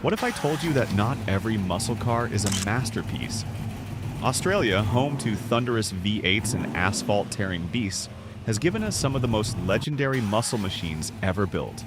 What if I told you that not every muscle car is a masterpiece? Australia, home to thunderous V8s and asphalt-tearing beasts, has given us some of the most legendary muscle machines ever built.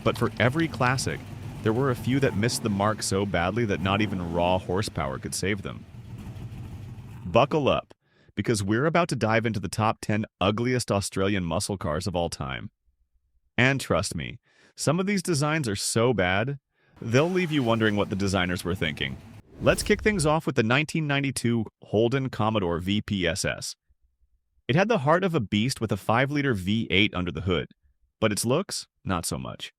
But for every classic, there were a few that missed the mark so badly that not even raw horsepower could save them. Buckle up, because we're about to dive into the top 10 ugliest Australian muscle cars of all time. And trust me, some of these designs are so bad, they'll leave you wondering what the designers were thinking. Let's kick things off with the 1992 Holden Commodore VP SS. It had the heart of a beast with a 5-liter V8 under the hood, but its looks, not so much.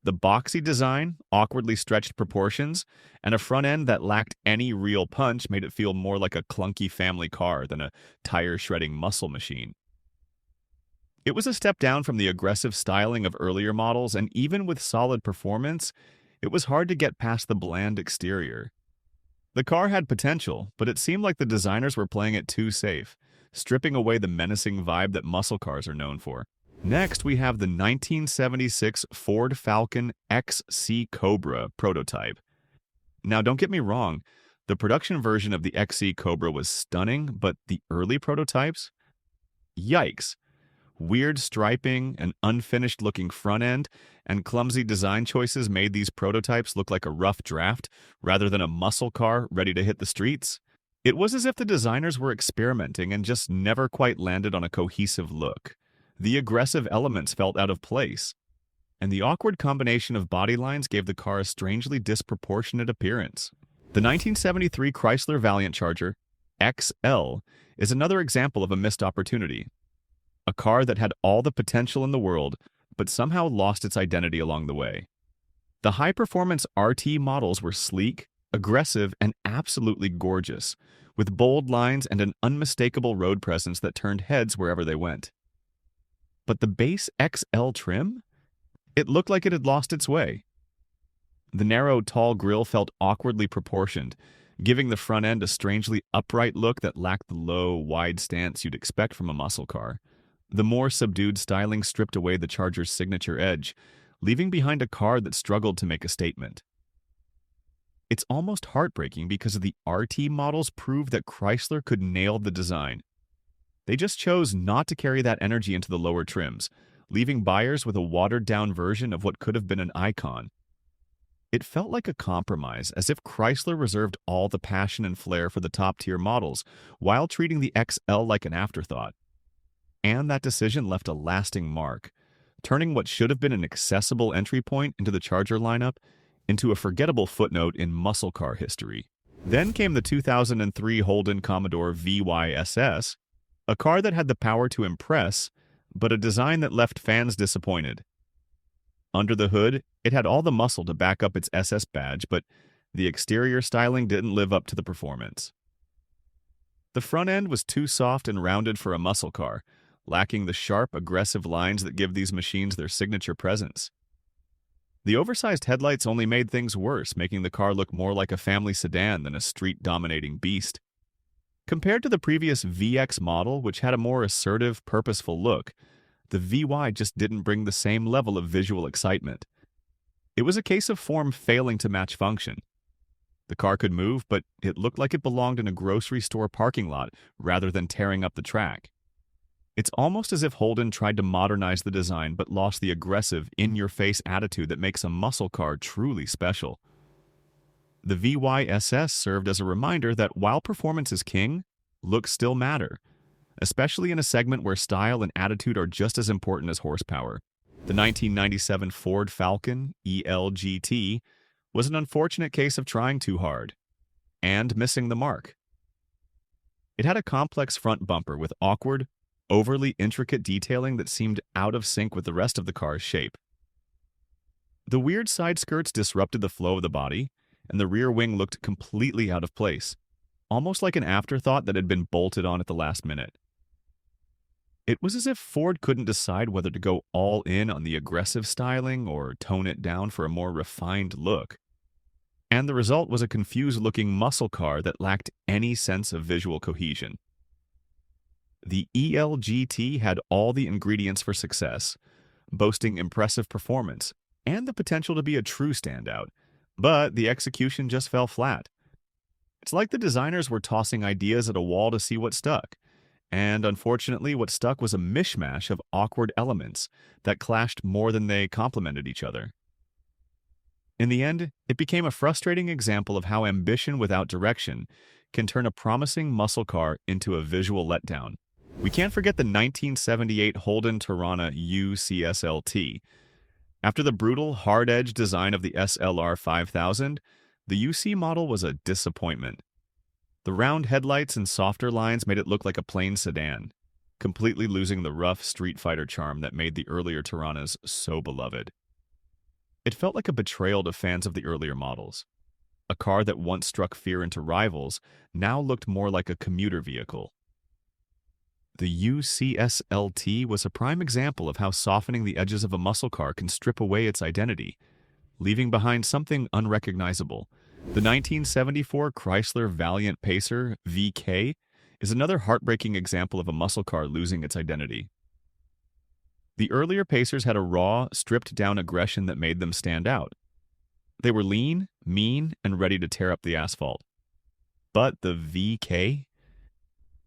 The boxy design, awkwardly stretched proportions, and a front end that lacked any real punch made it feel more like a clunky family car than a tire-shredding muscle machine. It was a step down from the aggressive styling of earlier models, and even with solid performance, it was hard to get past the bland exterior. The car had potential, but it seemed like the designers were playing it too safe, stripping away the menacing vibe that muscle cars are known for. Next, we have the 1976 Ford Falcon XC Cobra prototype. Now, don't get me wrong, the production version of the XC Cobra was stunning, but the early prototypes? Yikes! Weird striping, an unfinished-looking front end, and clumsy design choices made these prototypes look like a rough draft rather than a muscle car ready to hit the streets. It was as if the designers were experimenting and just never quite landed on a cohesive look. The aggressive elements felt out of place, and the awkward combination of body lines gave the car a strangely disproportionate appearance. The 1973 Chrysler Valiant Charger XL is another example of a missed opportunity. A car that had all the potential in the world, but somehow lost its identity along the way. The high-performance RT models were sleek, aggressive, and absolutely gorgeous, with bold lines and an unmistakable road presence that turned heads wherever they went. But the base XL trim? It looked like it had lost its way. The narrow, tall grille felt awkwardly proportioned, giving the front end a strangely upright look that lacked the low, wide stance you'd expect from a muscle car. The more subdued styling stripped away the Charger's signature edge, leaving behind a car that struggled to make a statement. It's almost heartbreaking because the RT models prove that Chrysler could nail the design. They just chose not to carry that energy into the lower trims, leaving buyers with a watered-down version of what could have been an icon. It felt like a compromise, as if Chrysler reserved all the passion and flair for the top-tier models, while treating the XL like an afterthought. And that decision left a lasting mark, turning what should have been an accessible entry point into the Charger lineup into a forgettable footnote in muscle car history. Then came the 2003 Holden Commodore VY SS, a car that had the power to impress, but a design that left fans disappointed. Under the hood, it had all the muscle to back up its SS badge, but the exterior styling didn't live up to the performance. The front end was too soft and rounded for a muscle car, lacking the sharp, aggressive lines that give these machines their signature presence. The oversized headlights only made things worse, making the car look more like a family sedan than a street-dominating beast. Compared to the previous VX model, which had a more assertive, purposeful look, the VY just didn't bring the same level of visual excitement. It was a case of form failing to match function. The car could move, but it looked like it belonged in a grocery store parking lot rather than tearing up the track. It's almost as if Holden tried to modernize the design but lost the aggressive, in-your-face attitude that makes a muscle car truly special. The VY SS served as a reminder that while performance is king, looks still matter, especially in a segment where style and attitude are just as important as horsepower. The 1997 Ford Falcon EL GT was an unfortunate case of trying too hard and missing the mark. It had a complex front bumper with awkward, overly intricate detailing that seemed out of sync with the rest of the car's shape. The weird side skirts disrupted the flow of the body, and the rear wing looked completely out of place, almost like an afterthought that had been bolted on at the last minute. It was as if Ford couldn't decide whether to go all in on the aggressive styling or tone it down for a more refined look. And the result was a confused-looking muscle car that lacked any sense of visual cohesion. The EL GT had all the ingredients for success, boasting impressive performance and the potential to be a true standout, but the execution just fell flat. It's like the designers were tossing ideas at a wall to see what stuck. And unfortunately, what stuck was a mishmash of awkward elements that clashed more than they complemented each other. In the end, it became a frustrating example of how ambition without direction can turn a promising muscle car into a visual letdown. We can't forget the 1978 Holden Torana UC SL. After the brutal, hard-edged design of the SLR 5000, the UC model was a disappointment. The round headlights and softer lines made it look like a plain sedan, completely losing the rough street fighter charm that made the earlier Toranas so beloved. It felt like a betrayal to fans of the earlier models. A car that once struck fear into rivals now looked more like a commuter vehicle. The UC SL was a prime example of how softening the edges of a muscle car can strip away its identity, leaving behind something unrecognizable. The 1974 Chrysler Valiant Pacer VK is another heartbreaking example of a muscle car losing its identity. The earlier Pacers had a raw, stripped-down aggression that made them stand out. They were lean, mean, and ready to tear up the asphalt. But the VK?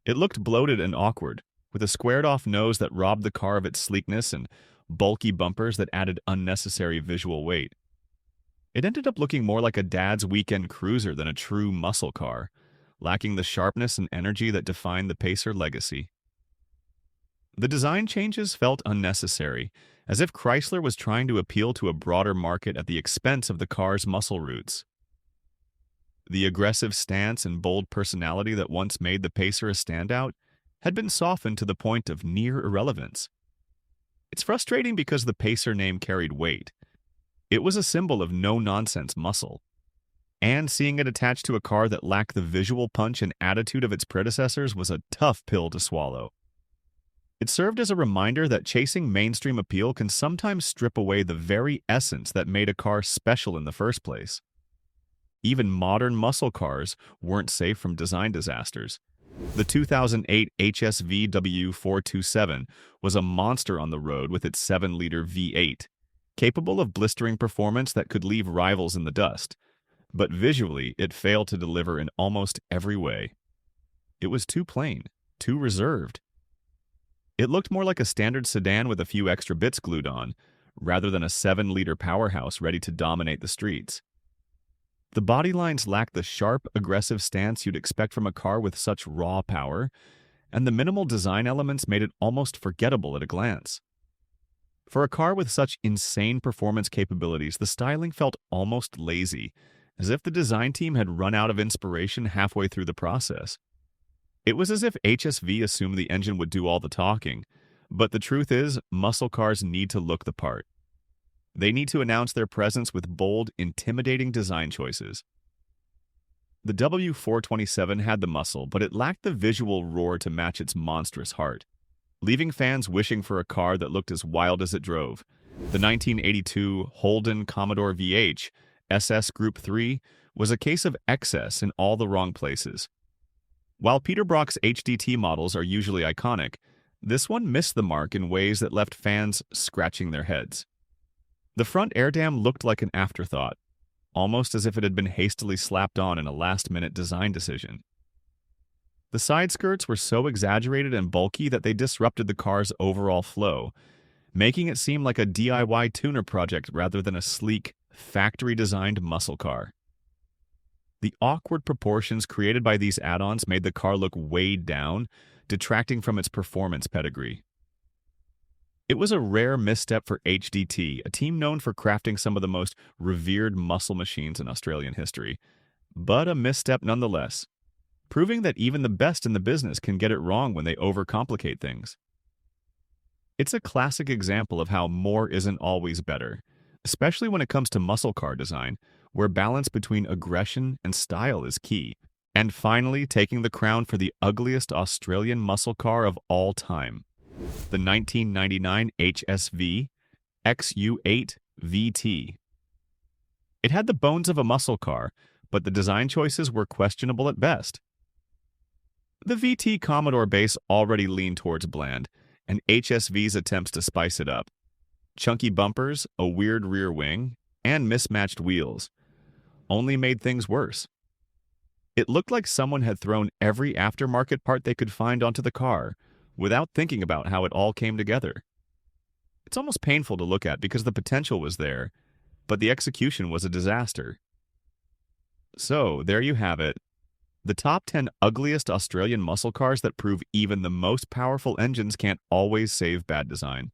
It looked bloated and awkward, with a squared-off nose that robbed the car of its sleekness and bulky bumpers that added unnecessary visual weight. It ended up looking more like a dad's weekend cruiser than a true muscle car, lacking the sharpness and energy that defined the Pacer legacy. The design changes felt unnecessary, as if Chrysler was trying to appeal to a broader market at the expense of the car's muscle roots. The aggressive stance and bold personality that once made the Pacer a standout had been softened to the point of near irrelevance. It's frustrating because the Pacer name carried weight. It was a symbol of no-nonsense muscle. And seeing it attached to a car that lacked the visual punch and attitude of its predecessors was a tough pill to swallow. It served as a reminder that chasing mainstream appeal can sometimes strip away the very essence that made a car special in the first place. Even modern muscle cars weren't safe from design disasters. The 2008 HSV XU8 was a monster on the road with its 7-liter V8, capable of blistering performance that could leave rivals in the dust. But visually, it failed to deliver in almost every way. It was too plain, too reserved. It looked more like a standard sedan with a few extra bits glued on, rather than a 7-liter powerhouse ready to dominate the streets. The body lines lacked the sharp, aggressive stance you'd expect from a car with such raw power, and the minimal design elements made it almost forgettable at a glance. For a car with such insane performance capabilities, the styling felt almost lazy, as if the design team had run out of inspiration halfway through the process. It was as if HSV assumed the engine would do all the talking, but the truth is, muscle cars need to look the part. They need to announce their presence with bold, intimidating design choices. The W427 had the muscle, but it lacked the visual roar to match its monstrous heart, leaving fans wishing for a car that looked as wild as it drove. The 1982 Holden Commodore VH SS Group 3 was a case of excess in all the wrong places. While Peter Brock's HDT models are usually iconic, this one missed the mark in ways that left fans scratching their heads. The front air dam looked like an afterthought, almost as if it had been hastily slapped on in a last-minute design decision. The side skirts were so exaggerated and bulky that they disrupted the car's overall flow, making it seem like a DIY tuner project rather than a sleek, factory-designed muscle car. The awkward proportions created by these add-ons made the car look weighed down, detracting from its performance pedigree. It was a rare misstep for HDT, a team known for crafting some of the most revered muscle machines in Australian history, but a misstep nonetheless, proving that even the best in the business can get it wrong when they overcomplicate things. It's a classic example of how more isn't always better, especially when it comes to muscle car design, where balance between aggression and style is key. And finally, taking the crown for the ugliest Australian muscle car of all time, the 1999 HSV XU8 VT. It had the bones of a muscle car, but the design choices were questionable at best. The VT Commodore base already leaned towards bland, and HSV's attempts to spice it up. Chunky bumpers, a weird rear wing, and mismatched wheels. only made things worse. It looked like someone had thrown every aftermarket part they could find onto the car without thinking about how it all came together. It's almost painful to look at because the potential was there, but the execution was a disaster. So, there you have it. The top 10 ugliest Australian muscle cars that prove even the most powerful engines can't always save bad design.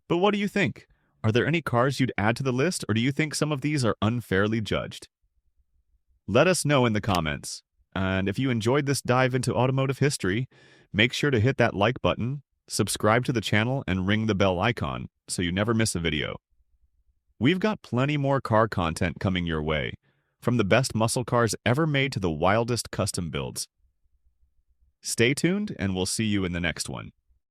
But what do you think? Are there any cars you'd add to the list, or do you think some of these are unfairly judged? Let us know in the comments. And if you enjoyed this dive into automotive history, make sure to hit that like button, subscribe to the channel, and ring the bell icon so you never miss a video. We've got plenty more car content coming your way, from the best muscle cars ever made to the wildest custom builds. Stay tuned, and we'll see you in the next one.